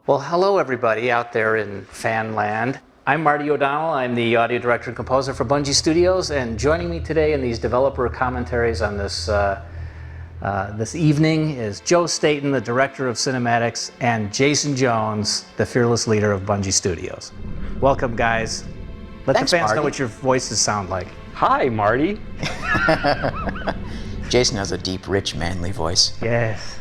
Well, hello everybody out there in fan land. I'm Marty O'Donnell. I'm the audio director and composer for Bungie Studios, and joining me today in these developer commentaries on this this evening is Joe Staten, the director of cinematics, and Jason Jones, the fearless leader of Bungie Studios. Welcome, guys. Let Thanks, the fans Marty. know what your voices sound like. Hi, Marty. Jason has a deep, rich, manly voice. Yes.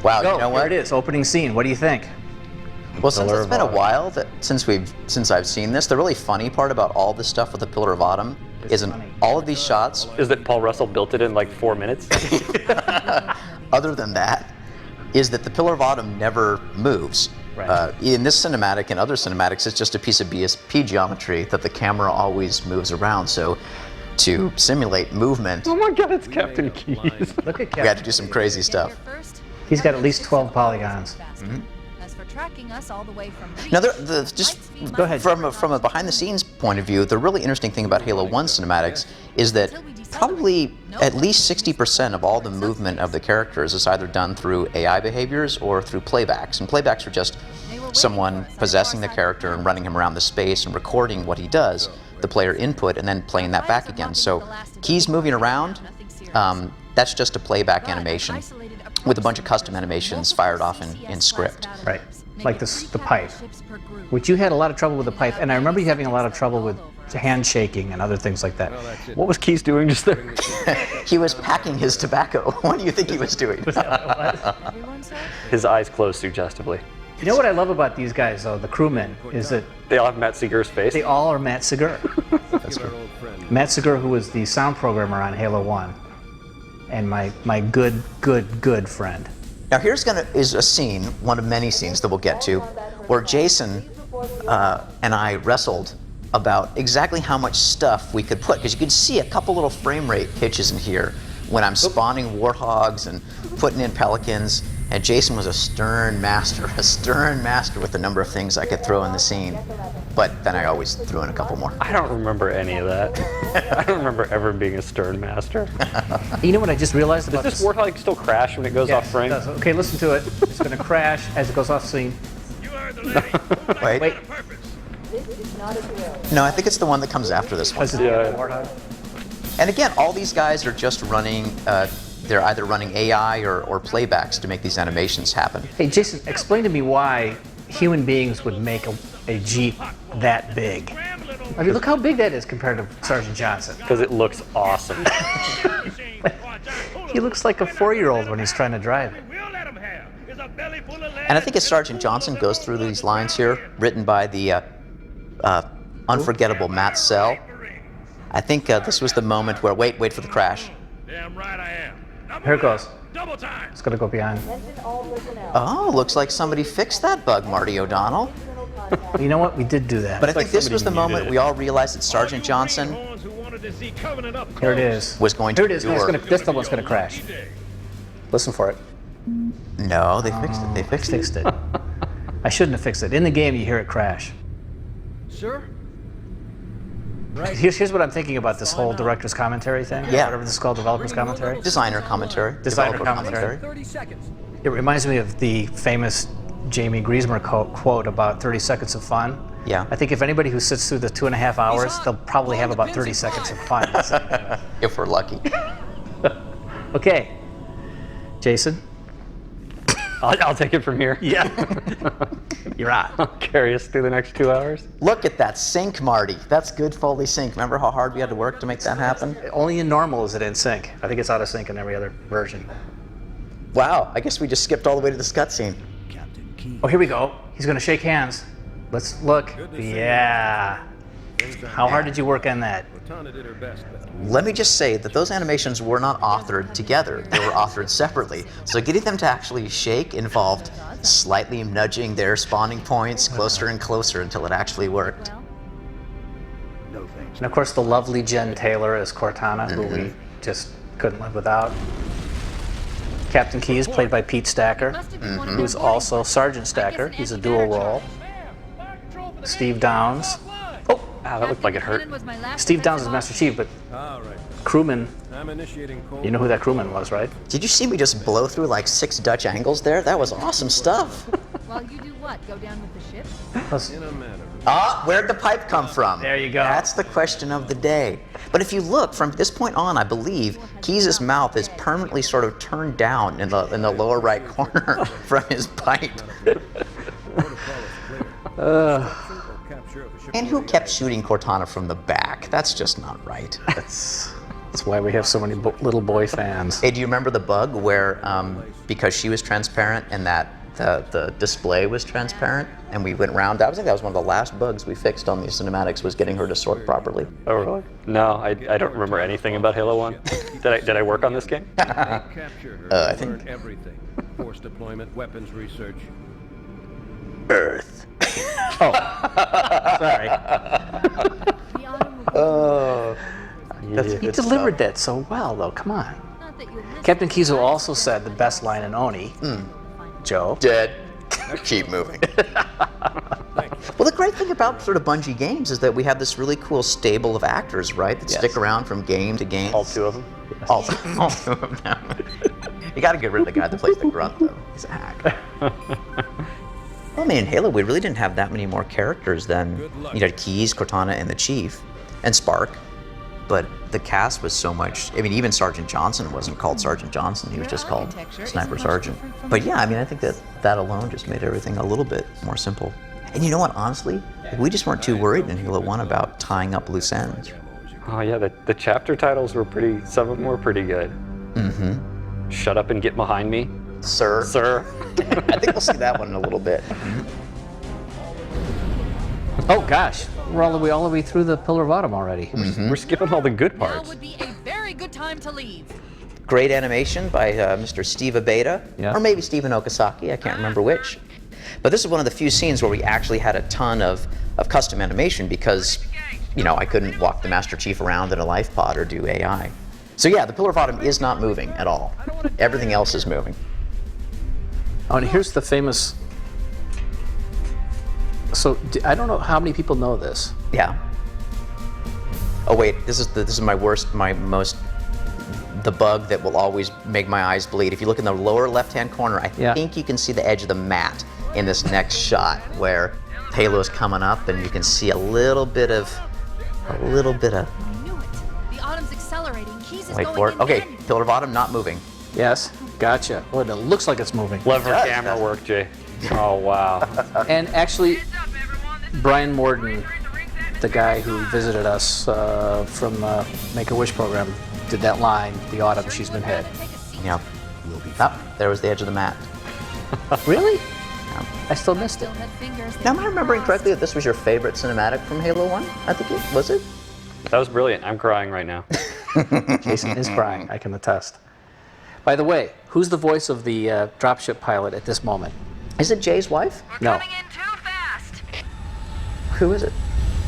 Wow, Go, you know here what? it is, opening scene. What do you think? Well, since Pillar it's of been a Autumn. while since I've seen this, the really funny part about all this stuff with the Pillar of Autumn is in funny. all of these shots, Is that Paul Russell built it in like 4 minutes? other than that, is that the Pillar of Autumn never moves. Right. In this cinematic and other cinematics, it's just a piece of BSP geometry that the camera always moves around. So to simulate movement, Oh my god, it's Captain Keys. Look at we had to Captain. do some crazy stuff. He's got at least 12 polygons. As for tracking us all the way from Now, just Go ahead. from a behind-the-scenes point of view, the really interesting thing about Halo 1 cinematics is that probably at least 60% of all the movement of the characters is either done through AI behaviors or through playbacks. And playbacks are just someone possessing the character and running him around the space and recording what he does, the player input, and then playing that back again. So keys moving around, that's just a playback animation with a bunch of custom animations fired off in script. Right, like the pipe, which you had a lot of trouble with the pipe, and I remember you having a lot of trouble with handshaking and other things like that. What was Keys doing just there? He was packing his tobacco. What do you think he was doing? His eyes closed suggestively. You know what I love about these guys, though, the crewmen, is that They all have Matt Seeger's face. they all are Matt Seeger. Matt Seeger, who was the sound programmer on Halo 1, and my good friend. Now is a scene, one of many scenes that we'll get to, where Jason and I wrestled about exactly how much stuff we could put, because you could see a couple little frame rate hitches in here when I'm spawning warthogs and putting in pelicans, and Jason was a stern master with the number of things I could throw in the scene. But then I always threw in a couple more. I don't remember any of that. I don't remember ever being a stern master. You know what I just realized about Does this warthog still crash when it goes Yes, off frame? it does. Okay, listen to it. It's going to crash as it goes off scene. Wait. Wait. No, I think it's the one that comes after this one. Was it Yeah. Warthog? And again, all these guys are just running, they're either running AI or playbacks to make these animations happen. Hey, Jason, explain to me why human beings would make a Jeep that big. I mean, look how big that is compared to Sergeant Johnson. Because it looks awesome. He looks like a 4-year-old when he's trying to drive it. And I think as Sergeant Johnson goes through these lines here, written by the unforgettable Matt Sell, I think this was the moment where, wait for the crash. Damn right I am. Here it goes. Double time. It's going to go behind. Oh, looks like somebody fixed that bug, Marty O'Donnell. You know what? We did do that. But I think like this was the somebody moment muted it. we all realized that Sergeant Johnson Here it is. was going to Here it is. No, it's endure. gonna, this one's going to crash. Listen for it. No, they fixed it. They fixed it. Fixed it. I shouldn't have fixed it. In the game, you hear it crash. Sure. Here's what I'm thinking about this whole director's commentary thing. Yeah. Whatever this is called, developer's commentary. Designer commentary. Designer developer commentary. 30 seconds. It reminds me of the famous Jamie Griesmer quote about 30 seconds of fun. Yeah. I think if anybody who sits through the 2.5 hours, they'll probably have about 30 seconds of fun. If we're lucky. Okay, Jason. I'll take it from here. Yeah. You're on. Carry us through the next 2 hours. Look at that sync, Marty. That's good Foley sync. Remember how hard we had to work to make that happen? Only in normal is it in sync. I think it's out of sync in every other version. Wow, I guess we just skipped all the way to this cutscene. Oh, here we go. He's going to shake hands. Let's look. Yeah. How hard did you work on that? Let me just say that those animations were not authored together. They were authored separately. So getting them to actually shake involved slightly nudging their spawning points closer and closer until it actually worked. And of course, the lovely Jen Taylor as Cortana, who we just couldn't live without. Captain Keys, played by Pete Stacker, who's also Sergeant Stacker. He's a dual role. Steve Downs. Oh, Ah, that looked like it hurt. Cannon was my last Steve Downs is defensive Master Chief, but All right. crewman, I'm initiating cold. you know who that crewman was, right? Did you see me just blow through like 6 Dutch angles there? That was awesome stuff. While you do what? Go down with the ship? In a manner. Ah, where'd the pipe come from? There you go. That's the question of the day. But if you look, from this point on, I believe Keyes' mouth is permanently sort of turned down in the lower right corner from his pipe. And who kept shooting Cortana from the back? That's just not right. That's why we have so many little boy fans. Hey, do you remember the bug where, because she was transparent and that the display was transparent, and we went round? I think that was one of the last bugs we fixed on these cinematics, was getting her to sort properly. Oh, really? No, I don't remember anything about Halo 1. Did I work on this game? Capture her. I think- Learn everything. Force deployment, weapons research. Earth. Oh, sorry. The autumn will Oh. That's He good delivered stuff. that so well, though. Come on. not that you'll miss Captain it. Kizo also said the best line in Oni. Joe. Dead. Keep moving. Well, the great thing about sort of Bungie games is that we have this really cool stable of actors, right? That Yes. stick around from game to game. All 2 of them? All two of them. You got to get rid of the guy that plays the grunt, though. He's a hack. Well, I mean, in Halo, we really didn't have that many more characters than, you know, Keyes, Cortana, and the Chief, and Spark. But the cast was so much. I mean, even Sergeant Johnson wasn't called Sergeant Johnson. He was just called architecture isn't Sniper much Sergeant. different from But yeah, I mean, I think that alone just made everything a little bit more simple. And you know what, honestly, we just weren't too worried in Halo 1 about tying up loose ends. Oh, yeah, the chapter titles were pretty, some of them were pretty good. Mm-hmm. Shut up and get behind me, Sir. sir. I think we'll see that one in a little bit. Oh gosh, we're all the way through the Pillar of Autumn already. We're skipping all the good Now parts. would be a very good time to leave. Great animation by Mr. Steve Abeda, Yeah. or maybe Stephen Okazaki, I can't remember which. But this is one of the few scenes where we actually had a ton of custom animation because, you know, I couldn't walk the Master Chief around in a life pod or do AI. So yeah, the Pillar of Autumn is not moving at all. Everything else is moving. Oh, and here's the famous. So I don't know how many people know this. Yeah. Oh wait, this is my most the bug that will always make my eyes bleed. If you look in the lower left-hand corner, I Yeah. think you can see the edge of the mat in this next shot where Halo's coming up, and you can see a little bit of. I knew it. The autumn's accelerating. Keys is Wait going for it. in Okay, again. Pillar of Autumn not moving. Yes, gotcha. Well, it looks like it's moving. Lever does, camera doesn't it? work, Jay. Oh, wow. And actually, Brian Morden, the guy who visited us from the Make-A-Wish program, did that line, the autumn she's been hit. Take a seat. Yep. Oh, there was the edge of the mat. Really? Yeah. I still missed it. Still had fingers that Now, am I you remembering crossed. correctly that this was your favorite cinematic from Halo 1? I think it was it? That was brilliant. I'm crying right now. Jason is crying, I can attest. By the way, who's the voice of the dropship pilot at this moment? Is it Jay's wife? No. Coming in too fast. Who is it?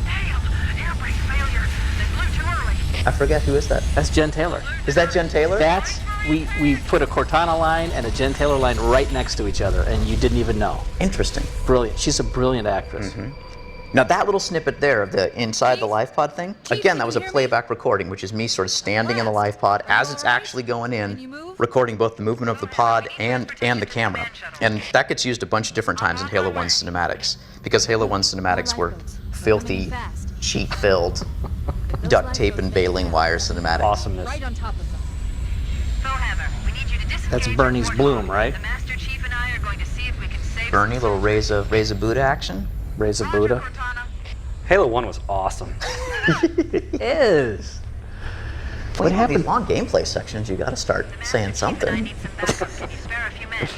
Damn, air brake failure. They blew too early. I forget, who is that? That's Jen Taylor. Is that Jen Taylor? That's, we put a Cortana line and a Jen Taylor line right next to each other, and you didn't even know. Interesting. Brilliant. She's a brilliant actress. Now that little snippet there of the inside the life pod thing, again, that was a playback recording, which is me sort of standing in the life pod as it's actually going in, recording both the movement of the pod and the camera. And that gets used a bunch of different times in Halo 1 cinematics, because Halo 1 cinematics were filthy, cheat-filled, duct tape and baling wire cinematics. Awesomeness. Right on top of them. So, Heather, we need you to disengage. That's Bernie's your Bloom, forces. right? The Master Chief and I are going to see if we can save Bernie, little Reza Buddha action. Raise a Roger, Buddha. Cortana. Halo 1 was awesome. Is. What happened? These long gameplay sections, you gotta start saying I something. need some backup. Can you spare a few minutes?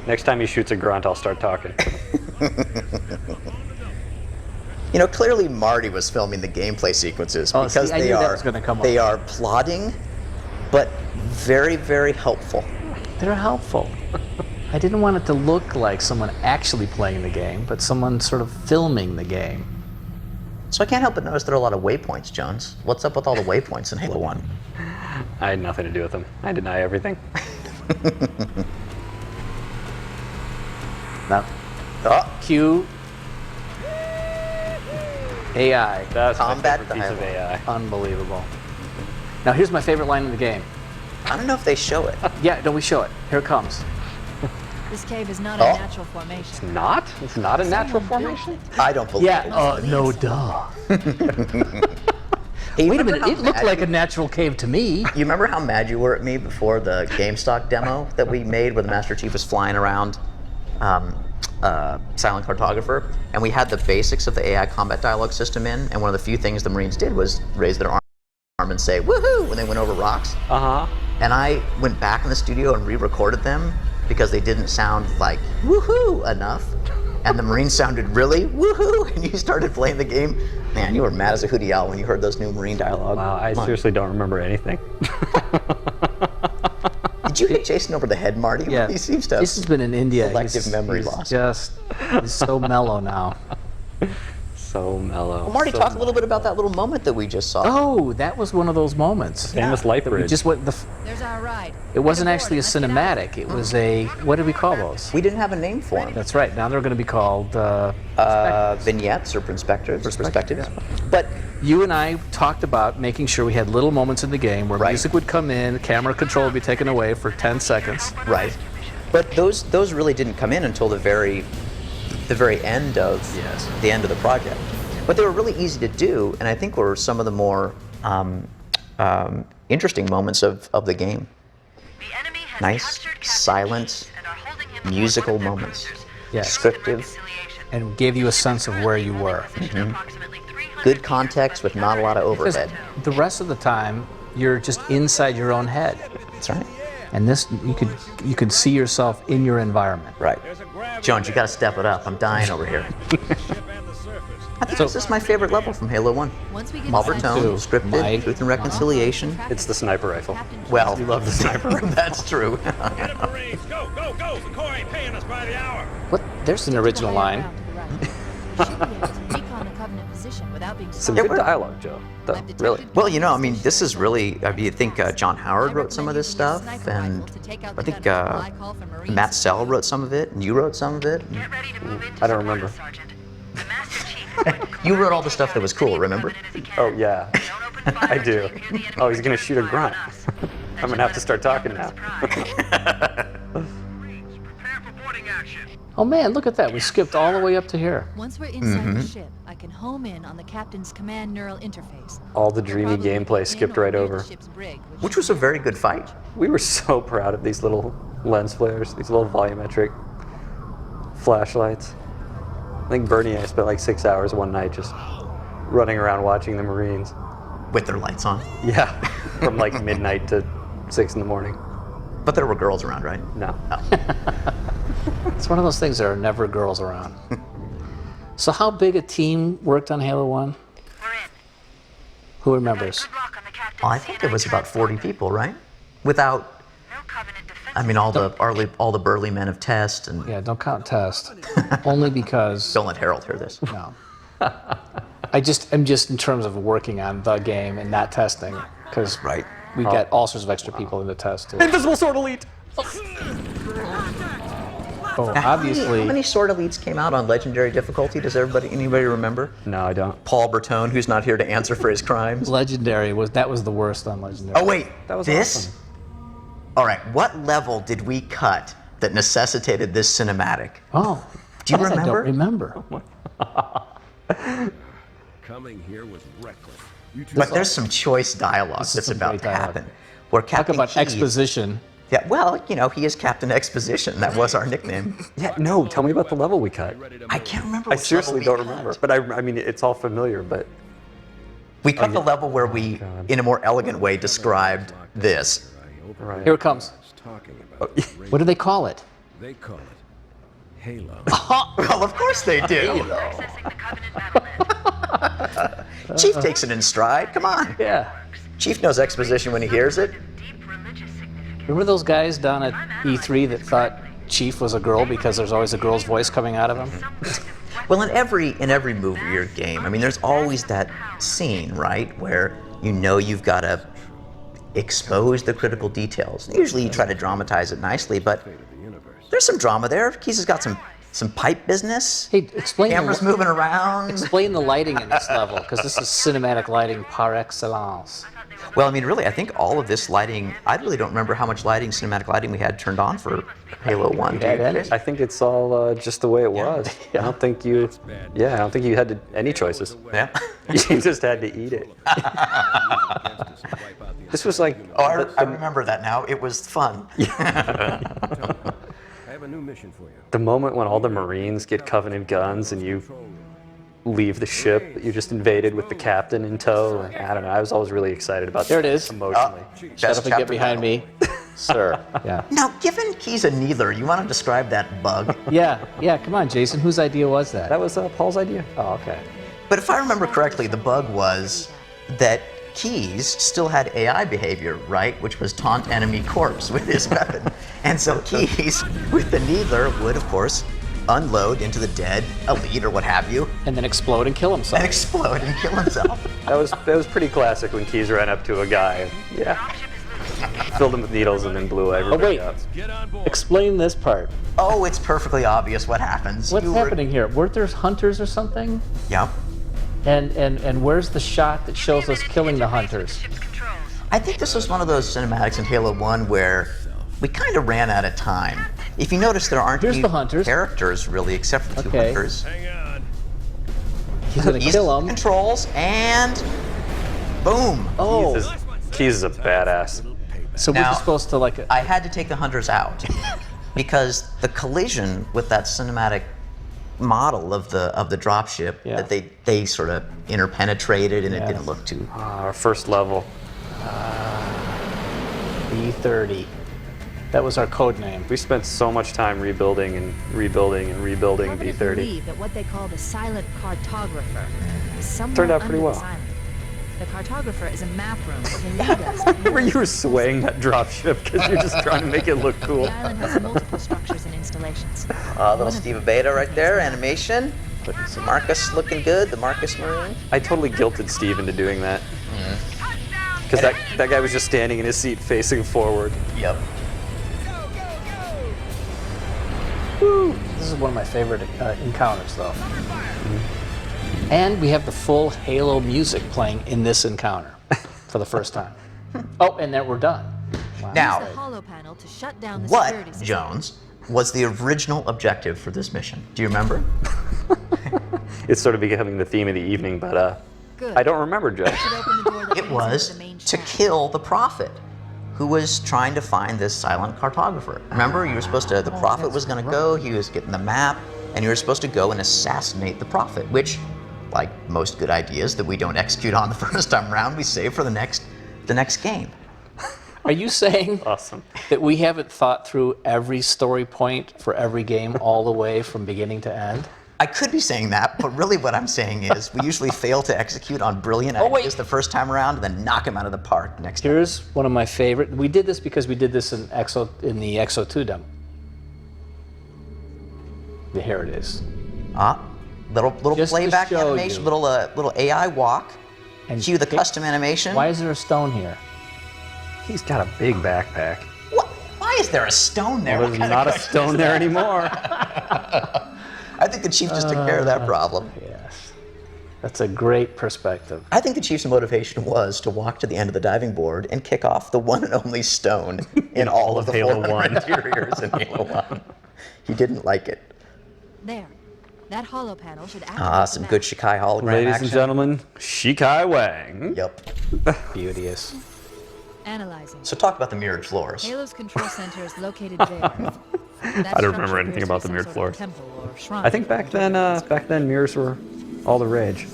Next time he shoots a grunt, I'll start talking. You know, clearly Marty was filming the gameplay sequences Oh, because see, I they knew that are was gonna come up. they are plodding, but very, very helpful. They're helpful. I didn't want it to look like someone actually playing the game, but someone sort of filming the game. So I can't help but notice there are a lot of waypoints, Jones. What's up with all the waypoints in Halo 1? I had nothing to do with them. I deny everything. Now, Oh, Q. AI. That's Combat my favorite piece of dialogue. AI. Unbelievable. Now here's my favorite line in the game. I don't know if they show it. Yeah, don't we show it? Here it comes. This cave is not Oh. a natural formation. Not? It's not a natural Someone built formation? I don't believe it. No, duh. Hey, Wait a remember minute, how it looked mad like you- a natural cave to me. You remember how mad you were at me before the GameStop demo that we made where the Master Chief was flying around Silent Cartographer? And we had the basics of the AI combat dialogue system in, and one of the few things the Marines did was raise their arm and say, woohoo, when they went over rocks. Uh-huh. And I went back in the studio and re-recorded them because they didn't sound like woohoo enough. And the Marines sounded really woohoo, and you started playing the game. Man, you were mad as a hootie owl when you heard those new Marine dialogue. Wow, I Come on. seriously don't remember anything. Did you hit Jason over the head, Marty? Yeah. He seems to have This has been in India. selective memory he's loss. He's so mellow now. So mellow. Well, Marty, so talk a little bit about that little moment that we just saw. Oh, that was one of those moments. Famous light We bridge. just went There's our ride. It wasn't Get actually a aboard and let's get out. cinematic. It was a, what did we call those? We didn't have a name for them. That's right. Now they're going to be called Vignettes or perspectives. Perspectives. But You and I talked about making sure we had little moments in the game where Right. music would come in, camera control would be taken away for 10 seconds. right, but those really didn't come in until the very end of Yes. the end of the project. But they were really easy to do, and I think were some of the more interesting moments of the game. The enemy has Nice, captured Captain silent, Keys and are holding him for musical one of their moments. cruisers. Yes. Descriptive. Reconciliation. And gave you a sense of where you were. Approximately 300 Good context with not a lot of Because overhead. the rest of the time, you're just inside your own head. That's right. And this, you could see yourself in your environment. Right. Jones, you got to step it up. I'm dying over here. I think this is my favorite level from Halo 1. Once we get Malvern inside Tone, Too. scripted, Mike. truth and reconciliation. It's the sniper rifle. Well, you love the sniper. That's true. Marines, go, go, go! The Corps ain't paying us by the hour. What? There's an original line. Should be able to recon the Covenant position without being Some spotted. good dialogue, Joe. Though, I've detected really. Well, you know, I mean, this is really, I mean, you think John Howard wrote some of this stuff, and I think Matt Sell wrote some of it, and you wrote some of it. Get ready to move into I don't some remember. orders, Sergeant. The Master Chief is going to You call wrote all the stuff that was cool, remember? Oh, yeah. Don't open fire I until do. you hear the enemy Oh, he's going to shoot a fire grunt. on us. I'm going to have to start talking now. Marines, prepare for boarding action. Oh man, look at that. We skipped all the way up to here. Once we're inside the ship, I can home in on the captain's command neural interface. All the dreamy Probably gameplay in skipped or right near over. the ship's brig, Which was a very good fight. We were so proud of these little lens flares, these little volumetric flashlights. I think Bernie and I spent like 6 hours one night just running around watching the Marines. With their lights on. Yeah, from like midnight to 6 in the morning. But there were girls around, right? No. It's one of those things there are never girls around. So how big a team worked on Halo 1? We're in. Who remembers? Good luck on the captain's Well, I think there was about 40 people, right? Without, No Covenant defense. I mean, all the burly men of Test, and Yeah, don't count Test. Only because, don't let Harold hear this. no. I'm just in terms of working on the game and not testing, because Right. we got all sorts of extra people in the test too. Invisible Sword Elite! Oh, How obviously, many Sword Elites came out on Legendary difficulty? Does anybody remember? No, I don't. Paul Bertone, who's not here to answer for his crimes. Legendary was the worst on Legendary. Oh wait, That was this? awesome. All right, what level did we cut that necessitated this cinematic? Oh, Do you that remember? I don't remember. Coming here was reckless. You two But there's some choice dialogue This is that's some about great to dialogue. happen. Where Talk Captain about Keyes- exposition. Yeah, well, you know, he is Captain Exposition. That was our nickname. Yeah, no, tell me about the level we cut. I can't remember. I which seriously level don't we cut. remember. But I mean, it's all familiar, but We cut the level where we, God. in a more elegant way, described this. right. Here it comes. talking about. What do they call it? They call it Halo. Well, of course they do. Accessing the Covenant battle Chief takes it in stride. Come on. Yeah. Chief knows exposition when he hears it. deep religious significance. Remember those guys down at E3 that thought Chief was a girl because there's always a girl's voice coming out of him? Well, in every movie or game, I mean, there's always that scene, right, where you know you've got to expose the critical details. Usually, you try to dramatize it nicely, but there's some drama there. Keyes has got some some pipe business. Hey, explain Cameras moving around. explain the lighting in this level, because this is cinematic lighting par excellence. Well, I mean, really, I think all of this lighting, I really don't remember how much lighting, cinematic lighting we had turned on for Halo 1. Do you guys? I think it's all just the way it was. I don't think you had any choices. Yeah. You just had to eat it. This was like... Oh, I remember that now. It was fun. I have a new mission for you. The moment when all the Marines get Covenant guns and you leave the ship that you just invaded with the captain in tow. Like, I don't know. I was always really excited about There that it is. emotionally. Shut up and get behind me, sir. Yeah. Now, given Key's a needler, you want to describe that bug? Yeah, come on, Jason. Whose idea was that? That was Paul's idea. Oh, okay. But if I remember correctly, the bug was that Keys still had AI behavior, right? Which was taunt enemy corpse with his weapon. And so Keys, with the needler, would, of course, unload into the dead elite or what have you, And then explode and kill himself. and explode and kill himself. That was pretty classic when Keys ran up to a guy and filled him with needles and then blew everybody wait. up. Get on board. Explain this part. Oh, it's perfectly obvious what happens. What's You were- happening here? Weren't there hunters or something? Yeah. And where's the shot that shows us killing the hunters? Ship's controls. I think this was one of those cinematics in Halo 1 where we kind of ran out of time. If you notice, there aren't Here's any the hunters. characters really except for the two Okay. hunters. Hang on. He's gonna Easy kill him. controls and boom. Oh, Keys is a badass. so we're Now, just supposed to like. I had to take the hunters out because the collision with that cinematic model of the dropship Yeah. that they sort of interpenetrated and it Yes. didn't look too. Our first level. B30. That was our code name. We spent so much time rebuilding and rebuilding and rebuilding Covenant B30. believe that what they call the Silent Cartographer is somewhere Turned out pretty under well. this island. The Cartographer is a map room that can lead us to Remember you were swaying that dropship because you're just trying to make it look cool. The island has multiple structures and installations. Little Steve Beta right there, animation. So Marcus looking good, the Marcus Marine. I totally guilted Steve into doing that. Because that guy was just standing in his seat facing forward. Yep. This is one of my favorite encounters, though. And we have the full Halo music playing in this encounter for the first time. Oh, and then we're done. Wow. Now, The holo panel to shut down the security what, system. Jones, was the original objective for this mission? Do you remember? It's sort of becoming the theme of the evening, but Good. I don't remember, Joe. Should open the door that It leads into was the main to shaft. kill the Prophet, who was trying to find this silent cartographer. Remember, you were supposed to, the Prophet was going to go, he was getting the map, and you were supposed to go and assassinate the Prophet, which, like most good ideas that we don't execute on the first time around, we save for the next game. Are you saying Awesome. that we haven't thought through every story point for every game all the way from beginning to end? I could be saying that, but really what I'm saying is we usually fail to execute on brilliant Oh, wait. ideas the first time around and then knock them out of the park next time. Here's one of my favorite. We did this because we did this in the Exo 2 demo. Here it is. Little Just to playback show animation, you. little AI walk. And Cue the pick- custom animation. Why is there a stone here? He's got a big backpack. Why is there a stone there? Well, What there's kind of not a question stone is there that? anymore. I think the chief just took care of that problem. Yes. That's a great perspective. I think the chief's motivation was to walk to the end of the diving board and kick off the one and only stone in all of the Halo 400 1. interiors in Halo 1. He didn't like it. There. That holo panel should activate the Some map. good Shikai hologram Ladies action. and gentlemen, Shikai Wang. Yep. Beauteous. Analyzing. So talk about the mirrored floors. Halo's control center is located there. I don't remember anything about the mirrored floors. I think back then mirrors were all the rage.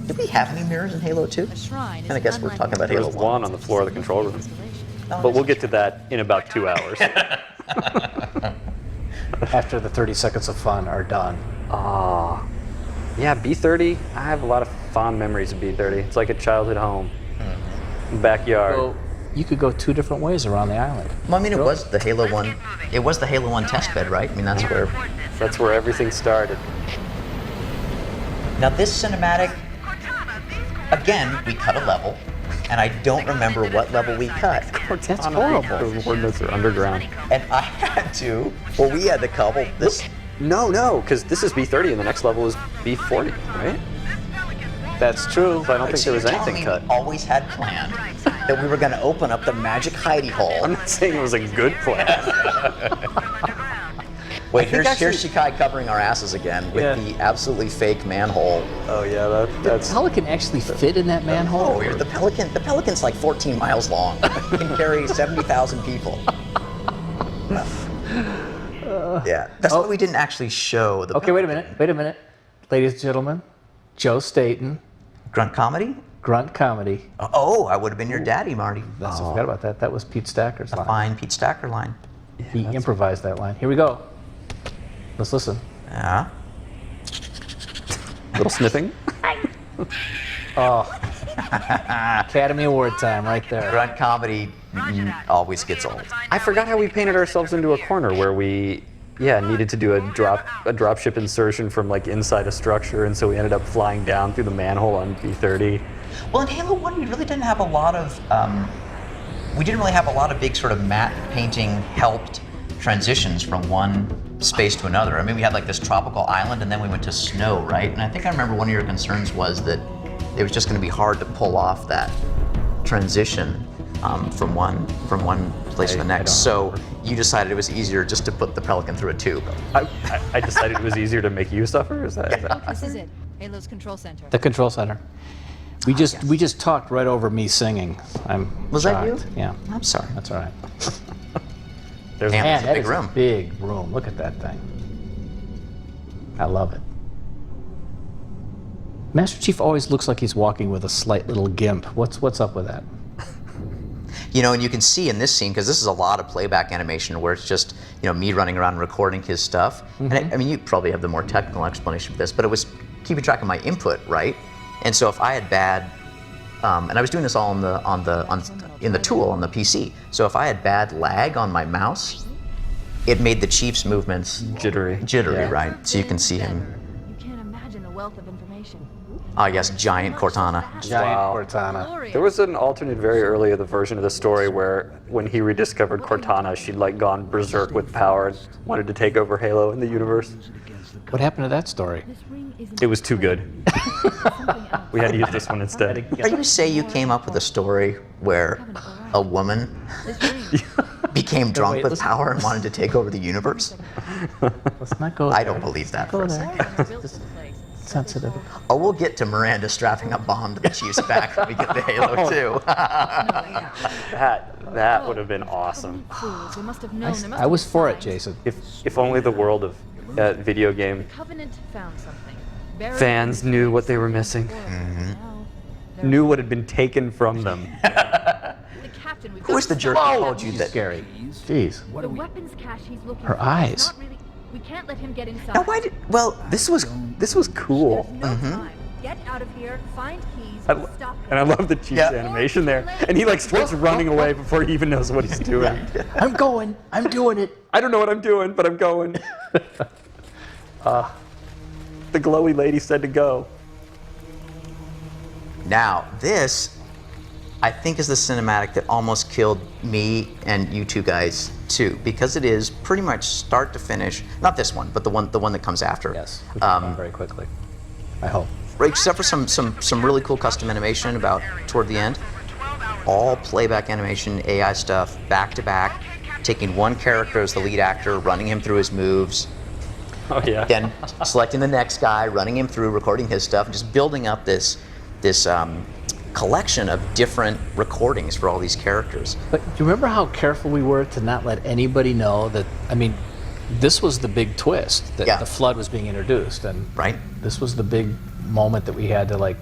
Did we have any mirrors in Halo 2? A shrine is And I guess we're talking about There Halo was 1. one on the floor of the control room. installation. But we'll get to that in about 2 hours. After the 30 seconds of fun are done. Yeah, B30, I have a lot of fond memories of B30. It's like a childhood home. Backyard. So you could go two different ways around the island. Well, I mean, it was the Halo 1. It was the Halo 1 test bed, right? I mean, That's where everything started. Now this cinematic, again, we cut a level, and I don't remember what level we cut. That's horrible. The coordinates are underground. And I had to, well, we had to couple this No, because this is B30 and the next level is B40, right? That's true. So I don't think there was You're telling anything me cut. we always had planned that we were going to open up the magic hidey hole. I'm not saying it was a good plan. Wait, think here's Shikai covering our asses again with the absolutely fake manhole. Oh yeah, that's. Pelican actually fit in that manhole? Oh, the Pelican's like 14 miles long. It can carry 70,000 people. Yeah, that's why we didn't actually show the. Okay, wait a minute. Ladies and gentlemen, Joe Staten, Grunt comedy? Grunt Comedy. Oh, I would have been your daddy, Marty. I forgot about that. That was Pete Stacker's line. Fine Pete Stacker line. He improvised that line. Here we go. Let's listen. Yeah. Little sniffing. Academy Award time right there. Grunt comedy always gets old. I forgot how we painted ourselves into a corner where we, needed to do a dropship insertion from like inside a structure, and so we ended up flying down through the manhole on B30. Well, in Halo 1, we really didn't have a lot of, big sort of matte painting helped transitions from one space to another. I mean, we had like this tropical island, and then we went to snow, right? And I think I remember one of your concerns was that it was just going to be hard to pull off that transition from one place to the next. So you decided it was easier just to put the Pelican through a tube. I decided it was easier to make you suffer. Is that? This is it. Halo's control center. The control center. We just talked right over me singing. Was that you? shocked. Yeah. I'm sorry. That's all right. There's Damn. Man, It's a that big is room. a big room. Look at that thing. I love it. Master Chief always looks like he's walking with a slight little gimp. What's up with that? You know, and you can see in this scene, because this is a lot of playback animation where it's just, me running around recording his stuff. And I mean, you probably have the more technical explanation for this, but it was keeping track of my input, right? And so if I had bad, and I was doing this all in the tool on the PC. So if I had bad lag on my mouse, it made the Chief's movements jittery. Yeah. right? So you can see him. You can't imagine the wealth of information. Yes, giant Cortana. Giant Wow. Cortana. Glorious. There was an alternate very early of the version of the story where when he rediscovered Cortana, she'd like gone berserk with power and wanted to take over Halo in the universe. What happened to that story? This ring isn't It was too good. something else. We had to use this one instead. Are you say you came up with a story where a woman This ring. became drunk wait, with listen. power and wanted to take over the universe? Let's not go I there. don't believe that Go for a there. second. Built this place. Sensitive. Oh, we'll get to Miranda strapping a bomb to the Chief's back when we get to Halo 2. That would have been awesome. Fools. They must have known. There must I have was been for it, signs. Jason. If only the world of video game Covenant found something. Buried fans knew what they were missing, Now, knew what had been taken from them. the captain. We've Who was got the to jerk stop who him. told you that? Scary. Jeez. The weapons cache he's looking Her for. eyes. It's not really, we can't let him get inside. Now, why did? Well, This was cool. There's no time. Get out of here. Find keys. I, And stop him. and I love the Chief's Yeah. animation there. And he like starts running away before he even knows what he's doing. I'm going. I'm doing it. I don't know what I'm doing, but I'm going. The glowy lady said to go. Now, this, I think, is the cinematic that almost killed me and you two guys too, because it is pretty much start to finish. Not this one, but the one that comes after. Yes. We can go very quickly. I hope. Right, except for some really cool custom animation about toward the end. All playback animation, AI stuff, back to back, taking one character as the lead actor, running him through his moves, Oh yeah. then selecting the next guy, running him through, recording his stuff, and just building up this collection of different recordings for all these characters. But do you remember how careful we were to not let anybody know that? I mean, this was the big twist that Yeah. the flood was being introduced, and Right? this was the big moment that we had to like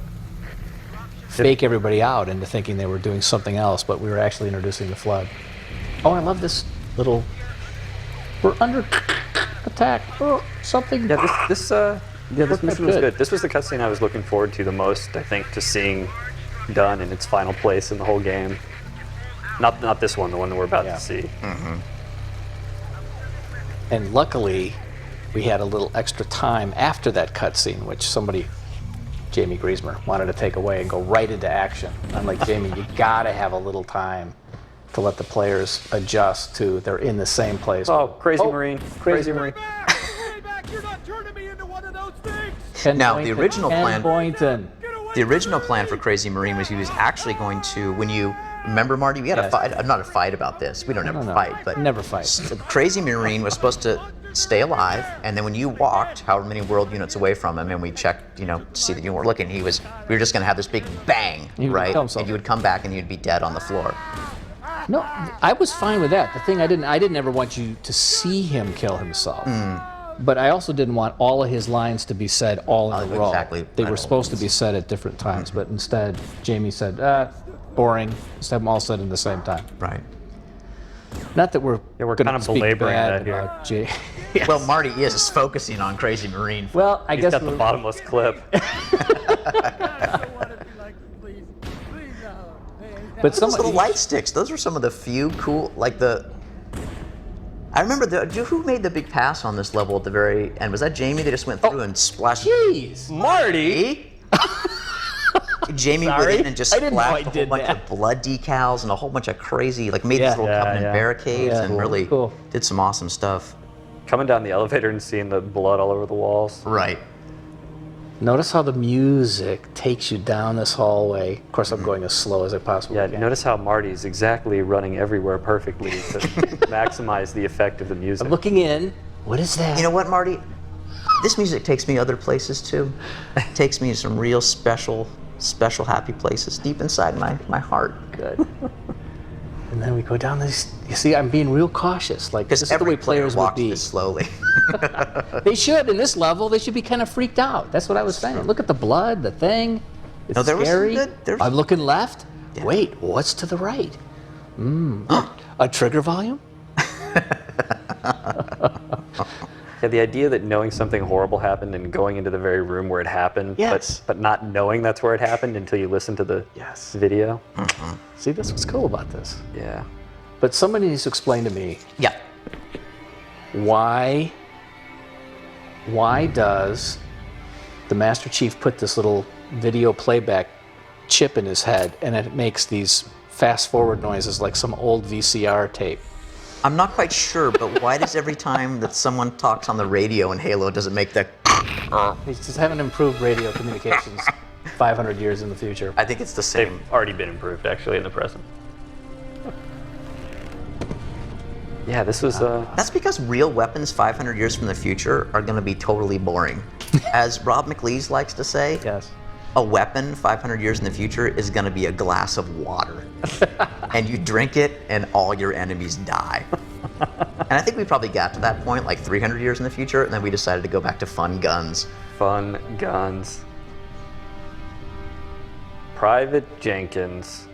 fake everybody out into thinking they were doing something else, but we were actually introducing the flood. Oh, I love this little. We're under attack. Oh, something. Yeah, this mission was good. good. This was the cutscene I was looking forward to the most, I think, to seeing done in its final place in the whole game. Not this one, the one that we're about Yeah. to see. And luckily, we had a little extra time after that cutscene, which somebody, Jamie Griesmer, wanted to take away and go right into action. I'm like, Jamie, you gotta have a little time to let the players adjust to they're in the same place. Oh, crazy Oh, Marine. crazy Marine. me into one of those things! Ken Now, the Boynton. original Ken plan- Boynton. The original plan for Crazy Marine was he was actually going to, when you remember, Marty, we had a Yes. fight, not a fight about this. We don't ever No. fight, but Never fight. Crazy Marine was supposed to stay alive, and then when you walked however many world units away from him, and we checked, to see that you weren't looking, we were just going to have this big bang, He would right? kill himself. And you would come back and you'd be dead on the floor. No, I was fine with that. The thing I didn't ever want you to see him kill himself. But I also didn't want all of his lines to be said all in a row. Exactly. They were supposed to be said at different times, but instead, Jamie said, boring. Let's have them all said at the same time. Right. Not that we're we're gonna kind of speak belaboring bad that here. about Jay. Yes. Well, Marty is focusing on Crazy Marine. Well, I He's guess got the bottomless clip. but Those little somebody light sticks, those are some of the few cool, I remember, who made the big pass on this level at the very end? Was that Jamie that just went through and splashed? Jeez. Marty! Jamie went Sorry? in and just I didn't know I splashed a whole did bunch that. of blood decals and a whole bunch of crazy, made these Yeah. little Yeah, covenant yeah. barricades Yeah, and cool. really Cool. did some awesome stuff. Coming down the elevator and seeing the blood all over the walls. Right. Notice how the music takes you down this hallway. Of course, I'm going as slow as I possibly Yeah, can. notice how Marty's exactly running everywhere perfectly to maximize the effect of the music. I'm looking in. What is that? You know what, Marty? This music takes me other places too. It takes me to some real special happy places deep inside my heart. Good. And then we go down this. You see, I'm being real cautious. Like, this is the way players would walks be. this slowly. They should, in this level, they should be kind of freaked out. That's what I was saying. Look at the blood, the thing. It's No, there was some scary. good- there's- I'm looking left. Wait, what's to the right? A trigger volume? Yeah, the idea that knowing something horrible happened and going into the very room where it happened, Yes. but not knowing that's where it happened until you listen to the Yes. video. See, that's what's cool about this. Yeah. But somebody needs to explain to me Yeah. why does the Master Chief put this little video playback chip in his head and it makes these fast forward noises like some old VCR tape? I'm not quite sure, but why does every time that someone talks on the radio in Halo does it make that? He's just haven't improved radio communications 500 years in the future. I think it's the They've same. already been improved, actually, in the present. Yeah, this was, That's because real weapons 500 years from the future are going to be totally boring. As Rob McLeese likes to say, Yes. a weapon 500 years in the future is going to be a glass of water. And you drink it and all your enemies die. And I think we probably got to that point like 300 years in the future, and then we decided to go back to fun guns. fun guns. Private Jenkins.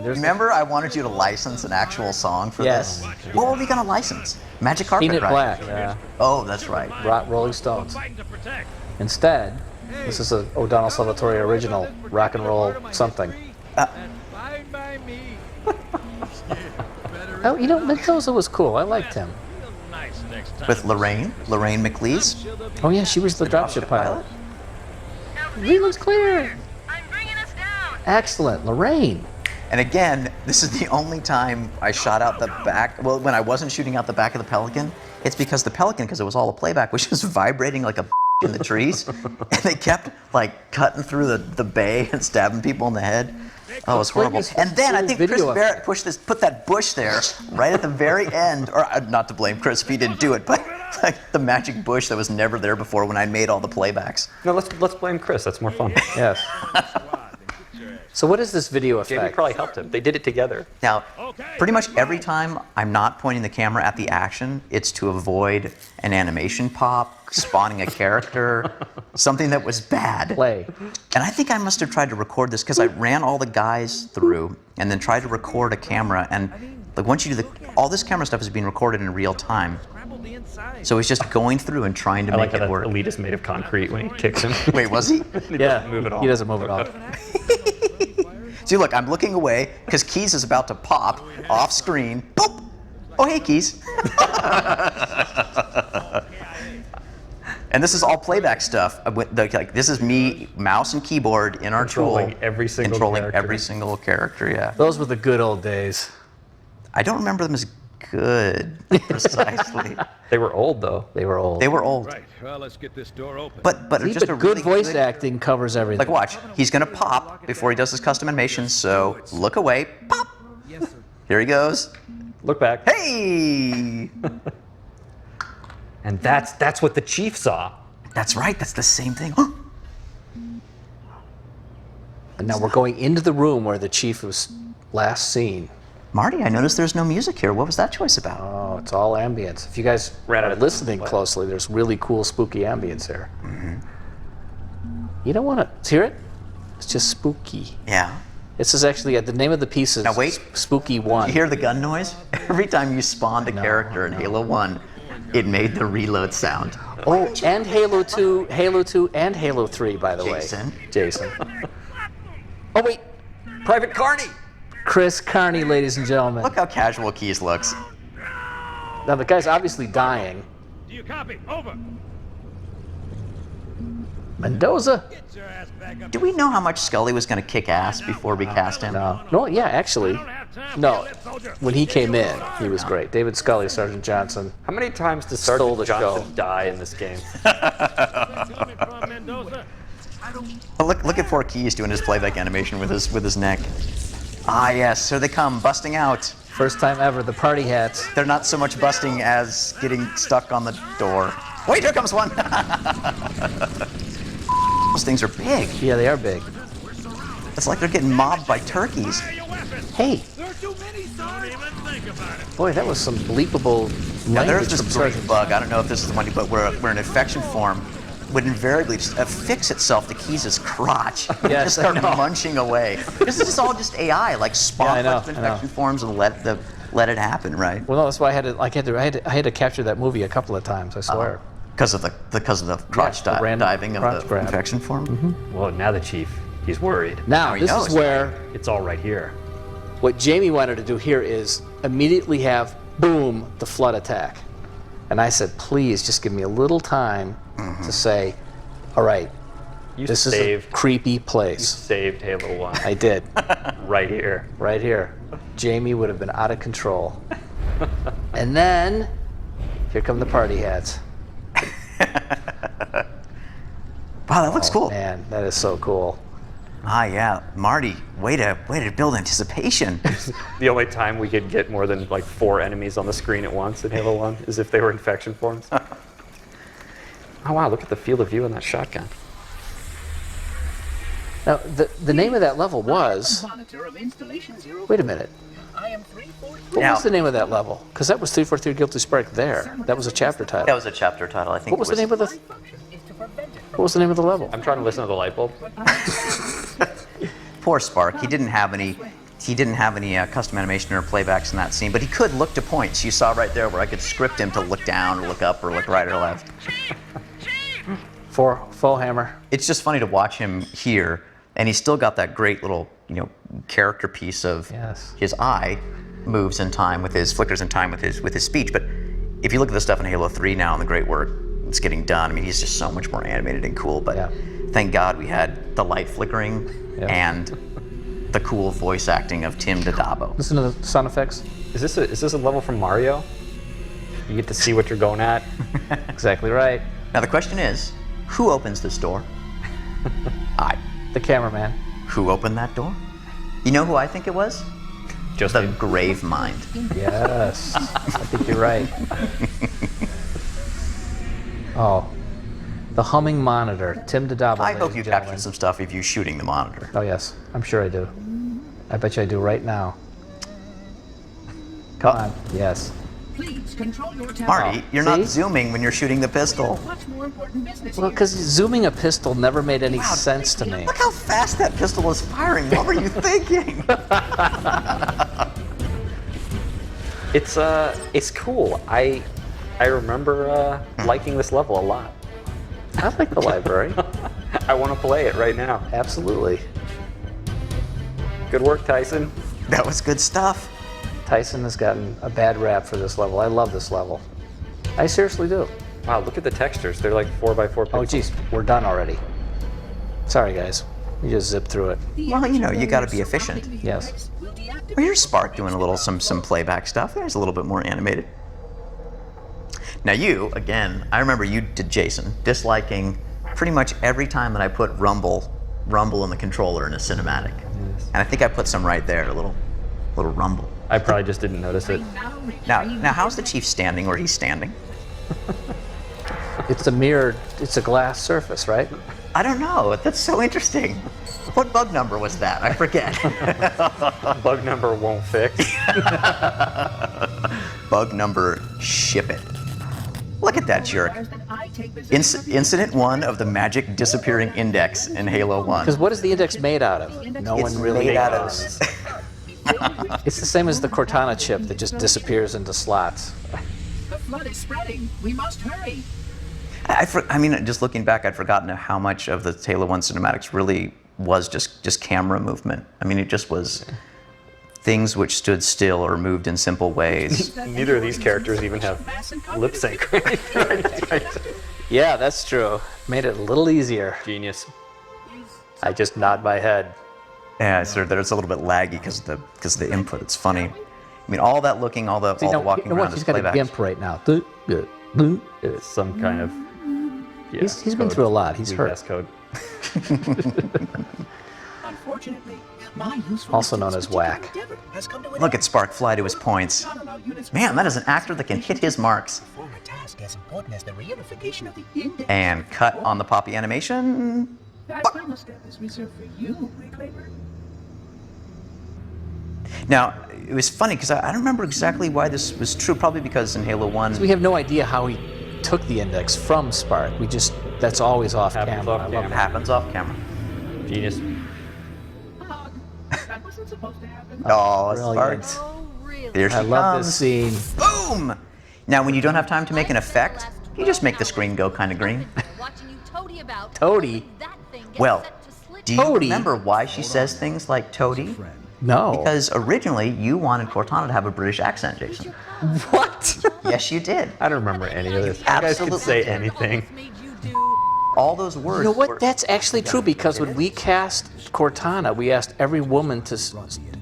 Remember, I wanted you to license an actual song for Yes. this? What were we going to license? Magic Carpet Peanut Ride. Black, yeah. Oh, that's right. Rolling Stones. Fighting to protect. Instead, this is a O'Donnell Salvatore original, rock and roll something. Fine by me. Oh, you know, Mendoza was cool. I liked him. Nice next time. With Lorraine McLeese. Oh yeah, she was the dropship pilot. He looks clear. I'm bringing us down. Excellent, Lorraine. And again, this is the only time I shot out the back. Well, when I wasn't shooting out the back of the Pelican, it's because the Pelican, because it was all a playback, was just vibrating like a in the trees. And they kept like cutting through the bay and stabbing people in the head. Oh, it was horrible. And then I think Chris Video Barrett put that bush there right at the very end. Or not to blame Chris if he didn't do it, but like the magic bush that was never there before when I made all the playbacks. No, let's blame Chris. That's more fun. Yes. So what is this video Jamie effect? probably helped him. They did it together. Now, pretty much every time I'm not pointing the camera at the action, it's to avoid an animation pop, spawning a character, something that was bad. Play. And I think I must have tried to record this because I ran all the guys through and then tried to record a camera. And like once you do all this camera stuff is being recorded in real time. Scramble the inside. So he's just going through and trying to I like make how it that work. elite is made of concrete when he kicks him. Wait, was he? Yeah, move at all. he doesn't move at all. See, look, I'm looking away because Keys is about to pop off screen. Boop! Oh, hey, Keys. And this is all playback stuff. Like, this is me, mouse and keyboard in our Controlling tool. every single Controlling character. every single character, yeah. Those were the good old days. I don't remember them as good, precisely. They were old, though. They were old. They were old. Right, well, let's get this door open. But See, just but a good really voice acting covers everything. Like, watch. He's going to pop before he does his custom animation, so look away. Pop! Yes, sir. Here he goes. Look back. Hey! And that's what the chief saw. That's right. That's the same thing. And now we're going into the room where the chief was last seen. Marty, I noticed there's no music here. What was that choice about? Oh, it's all ambience. If you guys Ran out are of listening time. closely, there's really cool, spooky ambience here. You don't want to hear it? It's just spooky. Yeah. This is actually the name of the piece is Now wait. Spooky 1. You hear the gun noise? Every time you spawned a character in Halo 1, it made the reload sound. Oh, and Halo 2, and Halo 3, by the Jason. way. Jason. Oh, wait. Private Carney! Chris Carney, ladies and gentlemen. Look how casual Keys looks. Now, the guy's obviously dying. Do you copy? Over. Mendoza? Get your ass back up. Do we know how much Scully was going to kick ass before we cast him? No, yeah, actually. I don't have time for No, your lip, soldier. when he came in, he was great. David Scully, Sergeant Johnson. How many times does Stole Sergeant the Johnson show. die in this game? Coming from Mendoza. Oh, look at poor Keys doing his playback animation with his neck. Ah, yes, here they come, busting out. First time ever, the party hats. They're not so much busting as getting stuck on the door. Wait, here comes one. Those things are big. Yeah, they are big. It's like they're getting mobbed by turkeys. Fire your weapons. Hey, There are too many, sir. Don't even think about it. boy, that was some bleepable Now, language there's from this great Sergeant. bug. I don't know if this is the one, but where an infection form would invariably just affix itself to Keys' crotch and Yes, just start I know. munching away. This is just all just AI, like spawn Yeah, I know, bunch of I know. infection forms and let it happen, right? Well, no, that's why I had to capture that movie a couple of times. I swear. Because of the crotch the random diving of crotch the grab. infection form. Well, now the chief, he's worried. Now, he this knows. is where It's all right here. what Jamie wanted to do here is immediately have boom the flood attack, and I said, please just give me a little time to say, all right, You this is a saved, creepy place. saved Halo 1 I did. right here. Right here. Jamie would have been out of control. And then, here come the party hats. Wow, that looks cool. Man, that is so cool. Ah, yeah, Marty, way to build anticipation. The only time we could get more than like 4 enemies on the screen at once in Halo 1 is if they were infection forms. Oh wow, look at the field of view on that shotgun. Now, the name of that level was... Wait a minute. What Now- was the name of that level? Because that was 343 Guilty Spark there. That was a chapter title. That was a chapter title, I think. What was the name of the... What was the name of the level? I'm trying to listen to the light bulb. Poor Spark. He didn't have any. He didn't have any custom animation or playbacks in that scene, but he could look to points. You saw right there where I could script him to look down or look up or look right or left. For Faux Hammer. It's just funny to watch him here, and he's still got that great little, character piece of Yes. his eye moves in time with his flickers in time with his speech. But if you look at the stuff in Halo 3 now and the great work that's getting done, I mean, he's just so much more animated and cool. But Yeah. thank God we had the light flickering Yeah. and the cool voice acting of Tim Dadabo. Listen to the sound effects. Is this a level from Mario? You get to see what you're going at. Exactly right. Now the question is, who opens this door? I. The cameraman. Who opened that door? You know who I think it was? Just The Grave Mind. Yes. I think you're right. Oh. The humming monitor. Tim Dadabo. I ladies hope you and gentlemen. captured some stuff of you shooting the monitor. Oh, yes. I'm sure I do. I bet you I do right now. Come on. Yes. Please control your temper. Marty, you're not See? zooming when you're shooting the pistol. Much more important business Well, here. because zooming a pistol never made any sense to me. Look how fast that pistol was firing. What were you thinking? It's cool. I remember liking this level a lot. I like the library. I want to play it right now. Absolutely. Good work, Tyson. That was good stuff. Tyson has gotten a bad rap for this level. I love this level. I seriously do. Wow, look at the textures. They're like 4x4 pixels. Oh, geez, we're done already. Sorry, guys. We just zipped through it. Well, you know, you got to be efficient. Yes. Well, here's Spark doing a little some playback stuff. There's a little bit more animated. Now you, again, I remember you did Jason disliking pretty much every time that I put rumble in the controller in a cinematic. Yes. And I think I put some right there, a little rumble. I probably just didn't notice it. Now how's the Chief standing where he's standing? It's a mirrored, it's a glass surface, right? I don't know. That's so interesting. What bug number was that? I forget. Bug number won't fix. Bug number, ship it. Look at that jerk. Incident 1 of the magic disappearing index in Halo 1. Because what is the index made out of? No It's one really made out of- knows. It's the same as the Cortana chip that just disappears into slots. The flood is spreading. We must hurry. I mean, just looking back, I'd forgotten how much of the Halo 1 cinematics really was just camera movement. I mean, it just was things which stood still or moved in simple ways. Neither of these characters even have lip sync. Right? Yeah, that's true. Made it a little easier. Genius. I just nod my head. Yeah, so there's a little bit laggy because of the input. It's funny. I mean, all that looking, all the walking around He's is got playback. a gimp right now. It's some kind of. Yeah, He's been through a lot. He's hurt. Code. Unfortunately, my Also known as whack. has come to an Look at Spark fly to his points. Man, that is an actor that can hit his marks. perform a task as important as the reunification of the index. And cut on the poppy animation. That final step is reserved for you, Reclaimer. Now, it was funny because I don't remember exactly why this was true. Probably because in Halo 1, We have no idea how he took the index from Spark. That's always off Happens camera. off I love camera. it that. happens off camera. Genius. That wasn't supposed to happen. Oh, Brilliant. Sparks. Oh, really? There she I love comes. this scene. Boom! Now, when you don't have time to make an effect, you just make the screen go kind of green. Watching you toady about. Toady? That thing gets Well, set to slit. do you Toady? remember why she says things like toady? No. Because originally you wanted Cortana to have a British accent, Jason. What? Yes, you did. I don't remember any of this. You guys could say anything. Made you do. All those words. You know were- what? That's actually true because when we cast Cortana, we asked every woman to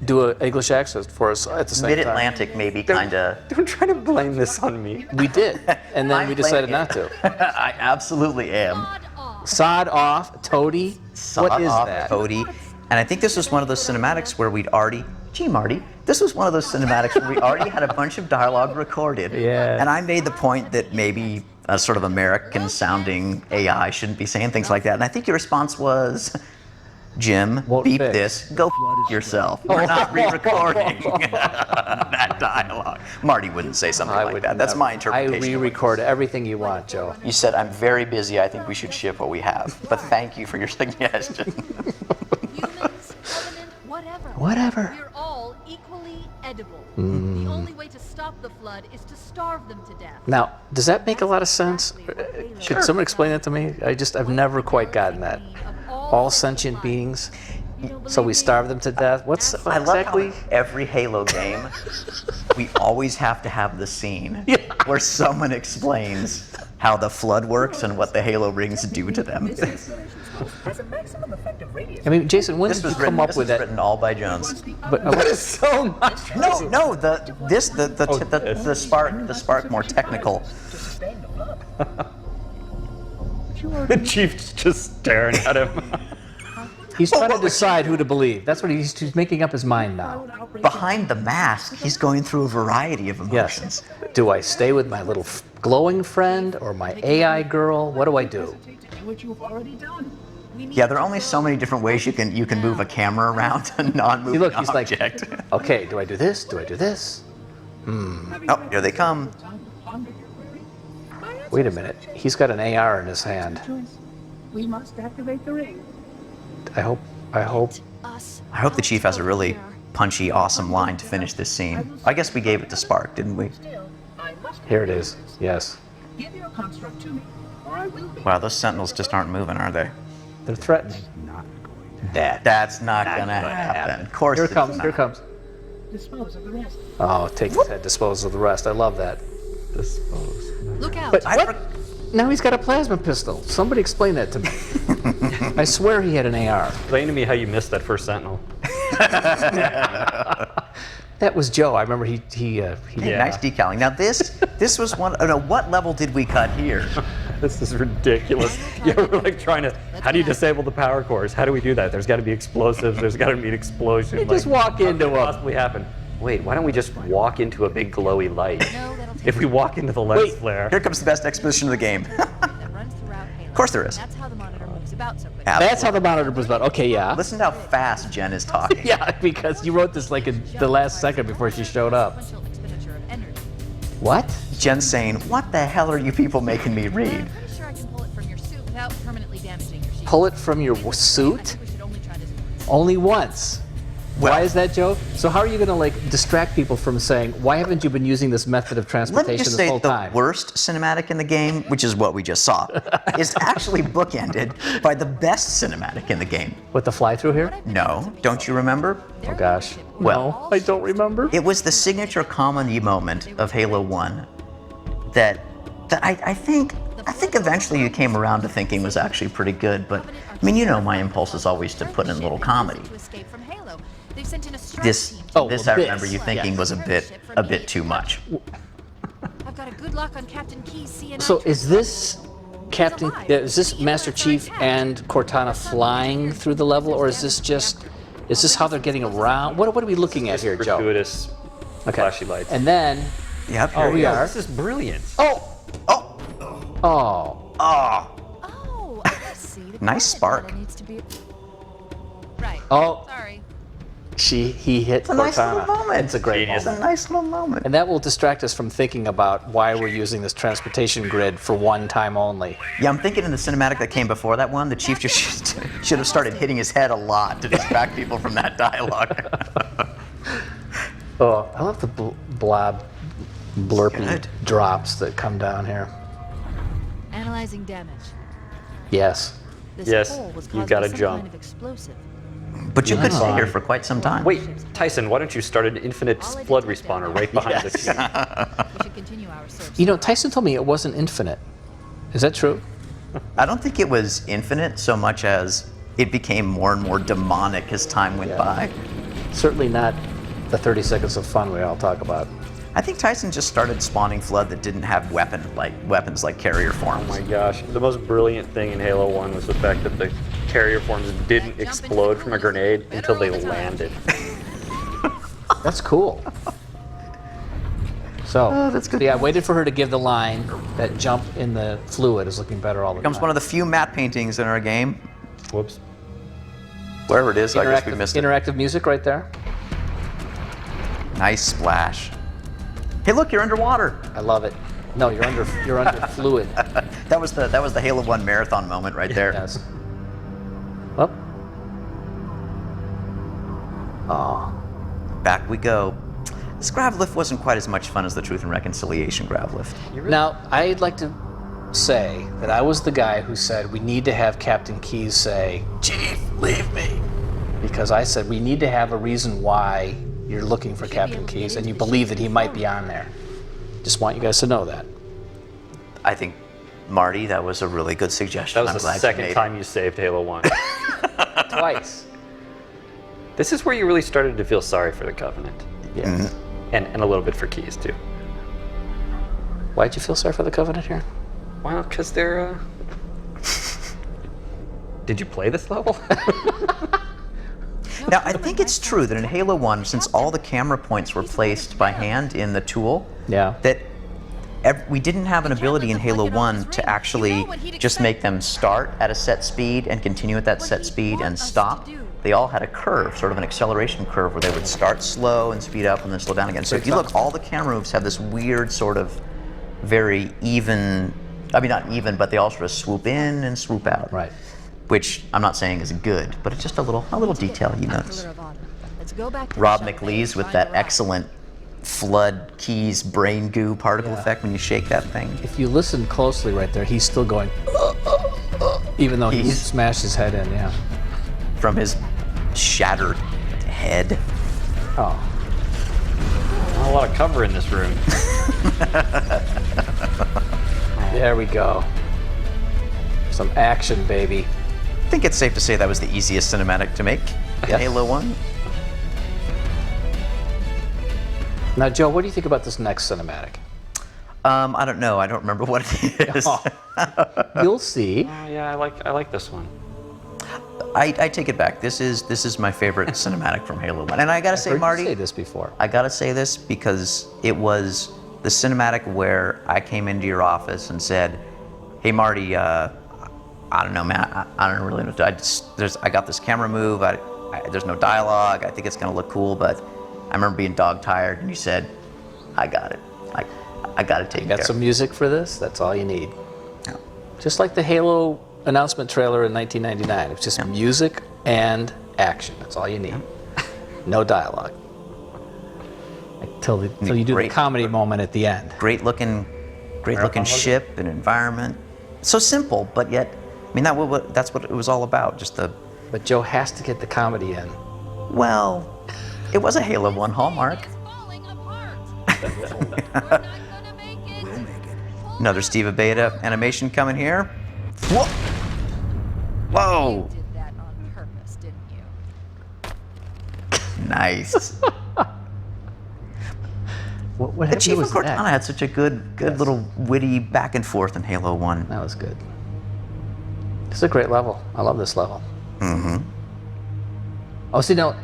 do an English accent for us at the same time. Mid-Atlantic, maybe kind of. Don't try to blame this on me. We did, and then I'm we decided blaming not to. I absolutely am. Sod off. Sod off, toady. Sod What is off, that? Cody. And I think this was one of those cinematics where we'd already. Gee, Marty, this was one of those cinematics where we already had a bunch of dialogue recorded. Yeah. And I made the point that maybe a sort of American-sounding AI shouldn't be saying things like that. And I think your response was, Jim, Won't beep fix. this, go yourself. We're not re-recording that dialogue. Marty wouldn't say something like that. That's my interpretation. I re-record everything you want, Joe. You said, I'm very busy. I think we should ship what we have. But thank you for your suggestion. Humans, covenant, whatever. Whatever. We're all equally edible. Mm. The only way to stop the flood is to starve them to death. Now, does that make a lot of sense? Could someone explain that to me? I've never quite gotten that. All sentient beings, so we starve them to death? What's I love exactly? how in every Halo game, we always have to have the scene where someone explains how the flood works and what the Halo rings do to them. Has a maximum effective radius. I mean, Jason, when This did you was come written, up this with was that? written all by Jones. But, So much. No, the Spark more technical. Sustain the flood. The Chief's just staring at him. he's trying to decide who to believe. That's what he's making up his mind now. Behind the mask, he's going through a variety of emotions. Yes. Do I stay with my little glowing friend or my AI girl? What do I do? Hesitate to do what you've already done. Yeah, there are only so many different ways you can move a camera around a non-moving See, look, he's like, object. okay, do I do this? Do I do this? Oh, here they come. Wait a minute. He's got an AR in his hand. We must activate the ring. I hope. Us. I hope the Chief has a really punchy, awesome line to finish this scene. I guess we gave it to Spark, didn't we? Still, I must Here it is. Yes. give your construct to me, or I will be. Wow, those Sentinels just aren't moving, are they? They're threatening. That's not gonna happen. Of course Here it it's comes. not. Here it comes. Dispose of the rest. Oh, take his head, dispose of the rest. I love that. Dispose. Look out. But I what? for- Now he's got a plasma pistol. Somebody explain that to me. I swear he had an AR. Explain to me how you missed that first sentinel. That was Joe. I remember he Hey, nice decaling. Now this was one. Oh no, what level did we cut here? This is ridiculous. Yeah, we're like trying to. How do you disable the power cores? How do we do that? There's got to be explosives. There's got to be an explosion. You just walk into What could a- possibly happen? Wait, why don't we just walk into a big glowy light? No, that'll take If we walk into the lens flare. Here comes the best exposition of the game. that runs throughout Halo. Of course there is. That's how the monitor moves about so quickly. That's how the monitor was about. Okay, yeah. Listen to how fast Jen is talking. Yeah, because you wrote this like in the last second before she showed up. Sequential expenditure of energy. What? Jen's saying, "What the hell are you people making me read?" I'm pretty sure I can pull it from your suit without permanently damaging your shield. Pull it from your I suit? think we should only try this once. Only once. Well- Why is that, Joe? So how are you going to like distract people from saying, why haven't you been using this method of Let me transportation just this say whole the time? worst cinematic in the game, which is what we just saw, is actually bookended by the best cinematic in the game. With the fly through here? No, don't you remember? Oh gosh. Well, I don't remember. It was the signature comedy moment of Halo 1 that I think eventually you came around to thinking was actually pretty good, but I mean, you know my impulse is always to put in a little comedy. To escape from Halo. They've sent in a strike This team. Oh, this well, I remember this, you thinking yes. was a bit too much. I've got a good lock on Captain Key's CNI. So is this Captain, is this Master Chief and Cortana flying through the level, or is this how they're getting around? What are we looking at here, Joe? Gratuitous flashy lights. And then, Yep. oh, we are. This is brilliant. Oh, Oh, oh, Oh, I see. The Nice quiet spark. data needs to be... Right. oh, Sorry. he hit it's a nice little Cortana. moment. It's a great Genius. It's a moment. nice little moment. And that will distract us from thinking about why we're using this transportation grid for one time only. Yeah, I'm thinking in the cinematic that came before that one, the chief just should have started hitting his head a lot to distract people from that dialogue. Oh, I love the blob blurpy Good. drops that come down here. Analyzing damage. Yes. This Yes, hole was you caused gotta by some jump. kind of explosive. But you could Yeah. stay here for quite some time. Wait, Tyson, why don't you start an infinite flood respawner right behind the team? We should continue our search. You know, Tyson told me it wasn't infinite. Is that true? I don't think it was infinite so much as it became more and more demonic as time went by. Certainly not the 30 seconds of fun we all talk about. I think Tyson just started spawning Flood that didn't have weapons like carrier forms. Oh my gosh, the most brilliant thing in Halo 1 was the fact that the carrier forms didn't explode from a grenade until they landed. That's cool. So, that's good. yeah, I waited for her to give the line that jump in the fluid is looking better all the Comes time. one of the few matte paintings in our game. Whoops. Wherever it is, I guess we interactive, missed it. interactive music right there. Nice splash. Hey, look, you're underwater. I love it. No, you're under fluid. That was the Halo 1 marathon moment right there. Yes. Up. Oh. Back we go. This grav lift wasn't quite as much fun as the Truth and Reconciliation grav lift. Now, I'd like to say that I was the guy who said we need to have Captain Keyes say, "Chief, leave me," because I said we need to have a reason why you're looking for Captain Keyes and you believe that he might be on there. Just want you guys to know that. I think, Marty, that was a really good suggestion. That I'm was glad the you second made it. time you saved Halo 1. Twice. This is where you really started to feel sorry for the Covenant. Yes. And a little bit for Keyes, too. Why'd you feel sorry for the Covenant here? Well, because they're, Did you play this level? Now, I think it's true that in Halo 1, since all the camera points were placed by hand in the tool, Yeah. that we didn't have an ability in Halo 1 to actually just make them start at a set speed and continue at that set speed and stop. They all had a curve, sort of an acceleration curve, where they would start slow and speed up and then slow down again. So if you look, all the camera moves have this weird sort of very even, I mean not even, but they all sort of swoop in and swoop out. Right. Which I'm not saying is good, but it's just a little detail you notice. Pillar of Honor. Let's go back to the Rob shuttle McLee's and with find that a route. excellent Flood Keys brain goo particle Yeah. effect when you shake that thing. If you listen closely right there, he's still going, even though he He's- smashed his head in, yeah. From his shattered head. Oh. Not a lot of cover in this room. There we go. Some action, baby. I think it's safe to say that was the easiest cinematic to make in Yes. Halo 1. Now, Joe, what do you think about this next cinematic? I don't know. I don't remember what it is. Oh. You'll see. Oh yeah, I like this one. I take it back. This is my favorite cinematic from Halo 1. And I gotta say, Heard you Marty, say this before. I gotta say this because it was the cinematic where I came into your office and said, "Hey, Marty, I don't know, man. I don't really know. I got this camera move. There's no dialogue. I think it's gonna look cool, but I remember being dog tired, and you said, I got it. I got to take You got care. some music for this? That's all you need. Yeah. Just like the Halo announcement trailer in 1999. It's just music and action. That's all you need. No dialogue. Until you do the Great. comedy moment at the end. Great looking ship and environment. So simple, but yet, I mean, that's what it was all about. Just the, But Joe has to get the comedy in. well, it was a Halo 1 hallmark. It's falling apart. We're not gonna make it. Another Steve Abeta animation coming here. Whoa! Whoa! You did that on purpose, didn't you? Nice. What The Chief of was Cortana that? had such a good Yes. little witty back and forth in Halo 1. That was good. It's a great level. I love this level. Mm-hmm. Oh, see, now,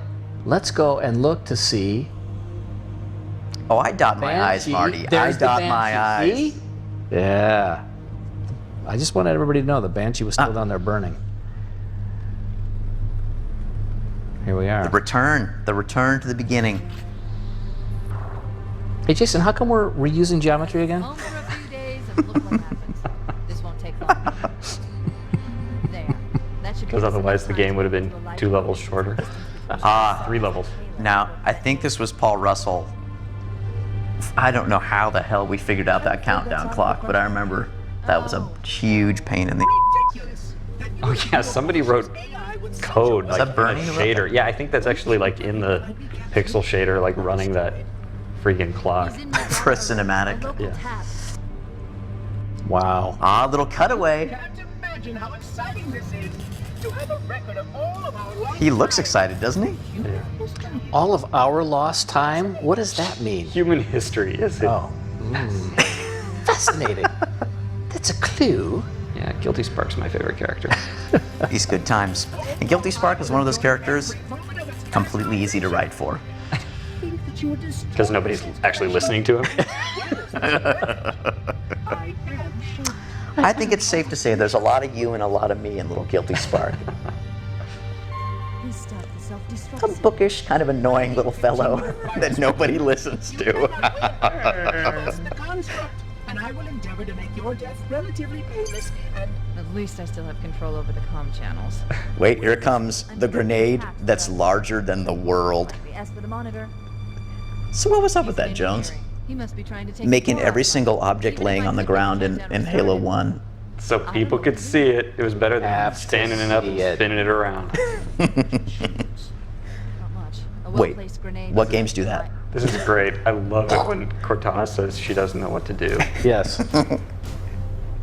let's go and look to see. Oh, I dot my eyes, Banshee. Marty. There's I the dot my Banshee. eyes. See? Yeah. I just wanted everybody to know the Banshee was still down there burning. Here we are. The return to the beginning. Hey, Jason, how come we're reusing geometry again? Home for a few days and look what happens. This won't take long. There. That should Because otherwise the game would have been 2 levels shorter. 3 levels. Now, I think this was Paul Russell. I don't know how the hell we figured out that countdown clock, but I remember that was a huge pain in the. Oh yeah, somebody wrote code like that Bernie in a who wrote shader. Yeah, I think that's actually like in the pixel shader, like running that freaking clock. For a cinematic. Yeah. Wow. Ah, little cutaway. Can't imagine how exciting this is to have a record of all of our life. He looks excited, doesn't he? All of our lost time? What does that mean? Human history is it? Oh. Fascinating. That's a clue. Yeah, Guilty Spark's my favorite character. These good times. And Guilty Spark is one of those characters completely easy to write for. Because nobody's actually listening to him. I think it's safe to say there's a lot of you and a lot of me in little Guilty Spark. He stopped the self-destruct. A bookish, kind of annoying little fellow that nobody listens to. The construct, and I will endeavor to make your death relatively painless and At least I still have control over the comm channels. Wait, here comes the grenade that's larger than the world. We asked for the monitor. So what was up with that, Jones? He must be trying to take Making the core every off. single object Even if laying I on the take ground the in shutdown Halo started. 1. So people could see it. It was better than Have to standing it up and see it. spinning it around. Not much. A Wait, well-placed grenade what is games do that? This is great. I love it when Cortana says she doesn't know what to do. Yes.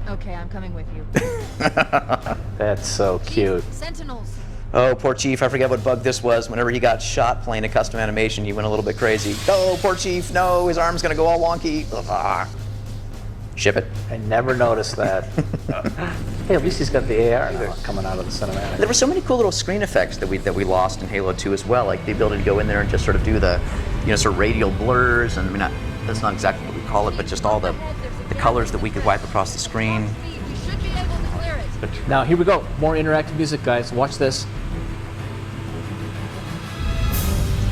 Okay, I'm coming with you. That's so cute. Sentinels. Oh, poor Chief, I forget what bug this was. Whenever he got shot playing a custom animation, he went a little bit crazy. Oh, poor Chief, no, his arm's gonna go all wonky. Ugh. Ship it. I never noticed that. Hey, at least he's got the AR now coming out of the cinematic. There were so many cool little screen effects that we lost in Halo 2 as well, like the ability to go in there and just sort of do the, sort of radial blurs, and I mean, that's not exactly what we call it, but just all the colors that we could wipe across the screen. We should be able to clear it. Now, here we go. More interactive music, guys. Watch this.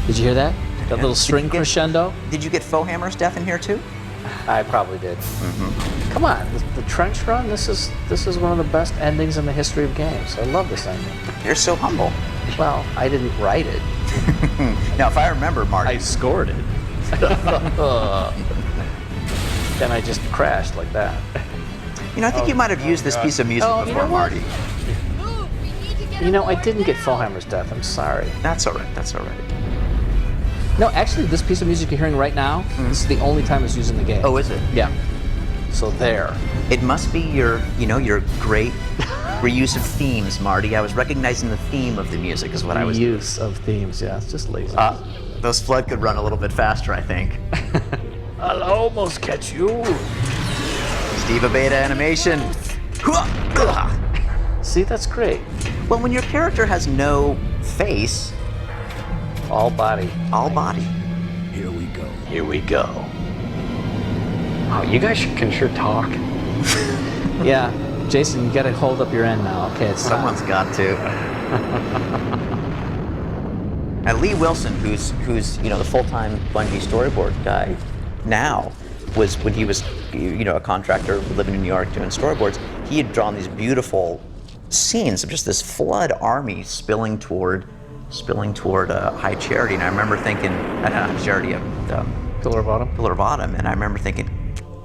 Did you hear that? That little string crescendo? Did you get Fohammer's death in here too? I probably did. Come on, the trench run. This is one of the best endings in the history of games. I love this ending. You're so humble. Well, I didn't write it. Now, if I remember, Marty, I scored it. Then I just crashed like that. I think you might have used this piece of music Oh, you before, know what? Marty. Move! We need to get You know, I away. didn't get Fohammer's death. I'm sorry. That's all right. That's all right. No, actually, this piece of music you're hearing right now, this is the only time it's used in the game. Oh, is it? Yeah. So there. It must be your great reuse of themes, Marty. I was recognizing the theme of the music is what I was doing. Use of themes, yeah, it's just lazy. Those flood could run a little bit faster, I think. I'll almost catch you. Steve Beta animation. See, that's great. Well, when your character has no face, All body. all body. Here we go. Here we go. Oh, you guys can sure talk. Yeah, Jason, you gotta hold up your end now. Okay, it's Someone's got to. And Lee Wilson, who's the full-time Bungie storyboard guy now, was when he was a contractor living in New York doing storyboards, he had drawn these beautiful scenes of just this flood army spilling toward High Charity. And I remember thinking, High Charity, Pillar bottom. Pillar Bottom, and I remember thinking,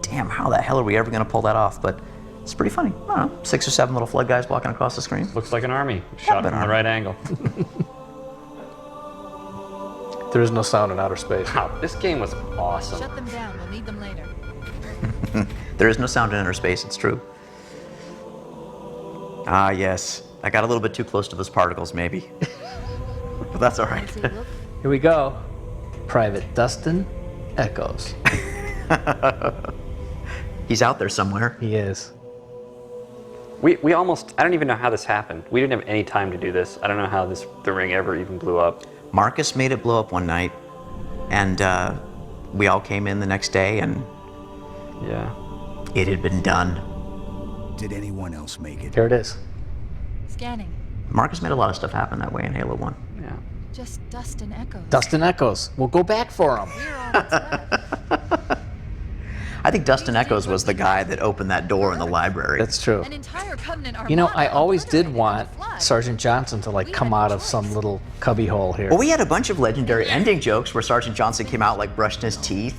damn, how the hell are we ever going to pull that off? But it's pretty funny. I don't know, 6 or 7 little flood guys walking across the screen. Looks like an army shot from the right angle. There is no sound in outer space. Wow, this game was awesome. Shut them down. We'll need them later. There is no sound in inner space, it's true. Ah, yes. I got a little bit too close to those particles, maybe. But that's all right. See, look. Here we go. Private Dustin Echoes. He's out there somewhere. He is. We almost, I don't even know how this happened. We didn't have any time to do this. I don't know how the ring ever even blew up. Marcus made it blow up one night, and we all came in the next day, and Yeah. it had been done. Did anyone else make it? Here it is. Scanning. Marcus made a lot of stuff happen that way in Halo 1. Yeah. Just dust and echoes. Dustin Echoes. We'll go back for him. We're all that's left. I think Dustin Echoes was the guy that opened that door in the library. That's true. An entire Covenant armada. You know, I always did obliterated want in the flood. Sergeant Johnson to like come out of some little cubby hole here. Well, we had a bunch of legendary ending jokes where Sergeant Johnson came out like brushing his teeth,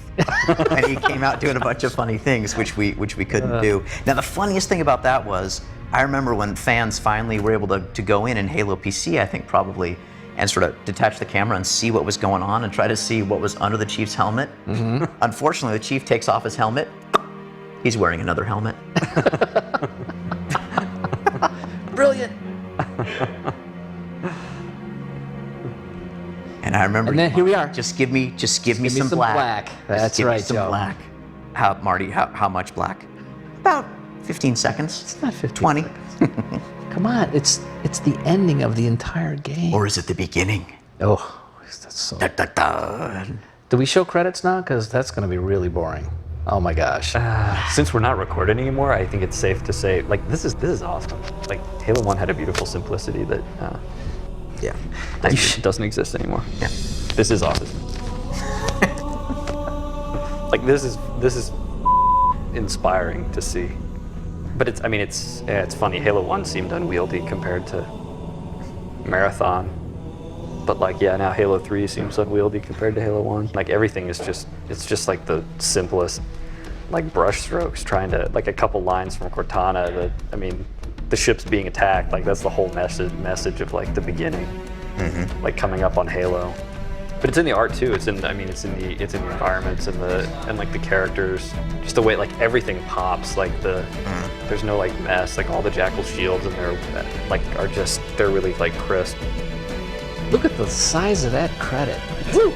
and he came out doing a bunch of funny things, which we couldn't do. Now, the funniest thing about that was, I remember when fans finally were able to go in Halo PC, I think probably, and sort of detach the camera and see what was going on and try to see what was under the Chief's helmet. Mm-hmm. Unfortunately, the Chief takes off his helmet. He's wearing another helmet. Brilliant. And I remember, And then here we are. Just give me some some black. black. That's give me right, some Joe. black. How, Marty? How much black? About 15 seconds. It's not 15 20. seconds. Come on, it's the ending of the entire game. Or is it the beginning? Oh, that's so. Da, da, da. Do we show credits now? Because that's going to be really boring. Oh my gosh. Since we're not recording anymore, I think it's safe to say, like, this is awesome. Like, Halo 1 had a beautiful simplicity that Yeah. doesn't exist anymore. Yeah. This is awesome. Like, this is inspiring to see. But it's funny. Halo 1 seemed unwieldy compared to Marathon. But like, yeah, now Halo 3 seems unwieldy compared to Halo 1. Like, everything is just like the simplest, like, brush strokes, trying to, like, a couple lines from Cortana that, I mean, the ship's being attacked, like, that's the whole message of, like, the beginning, like, coming up on Halo. But it's in the art too. It's in the environments and like the characters, just the way, like, everything pops. Like there's no, like, mess. Like, all the Jackal shields and they're really, like, crisp. Look at the size of that credit. Woo!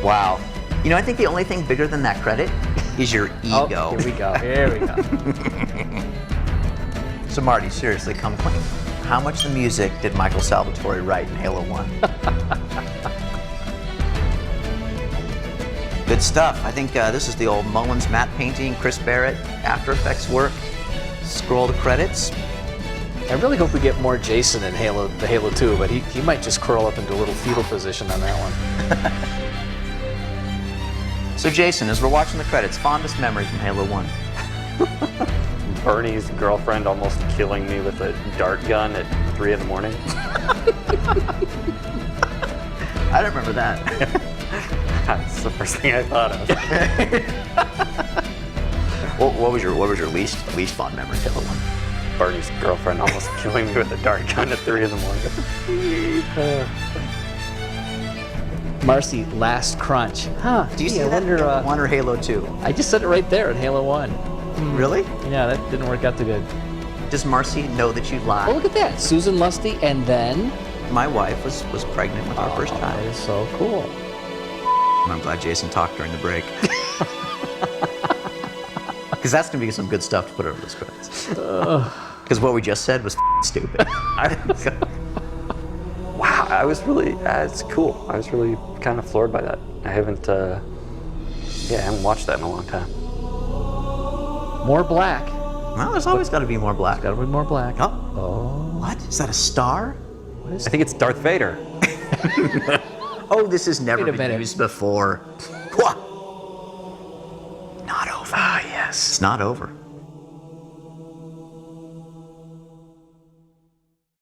Wow. You know, I think the only thing bigger than that credit is your ego. Oh, here we go. Here we go. So Marty, seriously, come clean. How much of the music did Michael Salvatore write in Halo 1? Good stuff. I think this is the old Mullins matte painting, Chris Barrett, After Effects work. Scroll the credits. I really hope we get more Jason in the Halo 2, but he might just curl up into a little fetal position on that one. So Jason, as we're watching the credits, fondest memory from Halo 1? Bernie's girlfriend almost killing me with a dart gun at 3 in the morning. I don't remember that. That's the first thing I thought of. What was your least fond memory of Halo 1? Bernie's girlfriend almost killing me with a dart gun at 3 in the morning. Marcy, Last Crunch. Huh. Do you see I that? wonder, Halo 1 or Halo 2? I just said it right there in Halo 1. Really? Yeah, that didn't work out too good. Does Marcy know that you lied? Oh, look at that. Susan Lusty, and then... My wife was pregnant with our first That child. is so cool. And I'm glad Jason talked during the break. Because that's going to be some good stuff to put over those credits. Because what we just said was stupid. Wow, I was really, it's cool. I was really kind of floored by that. I haven't watched that in a long time. More black. Well, there's always got to be more black. Gotta be more black. Oh. What? Is that a star? I think it's Darth Vader. Oh, this has never Wait a been minute. used before. What? Not over. Ah, yes. It's not over.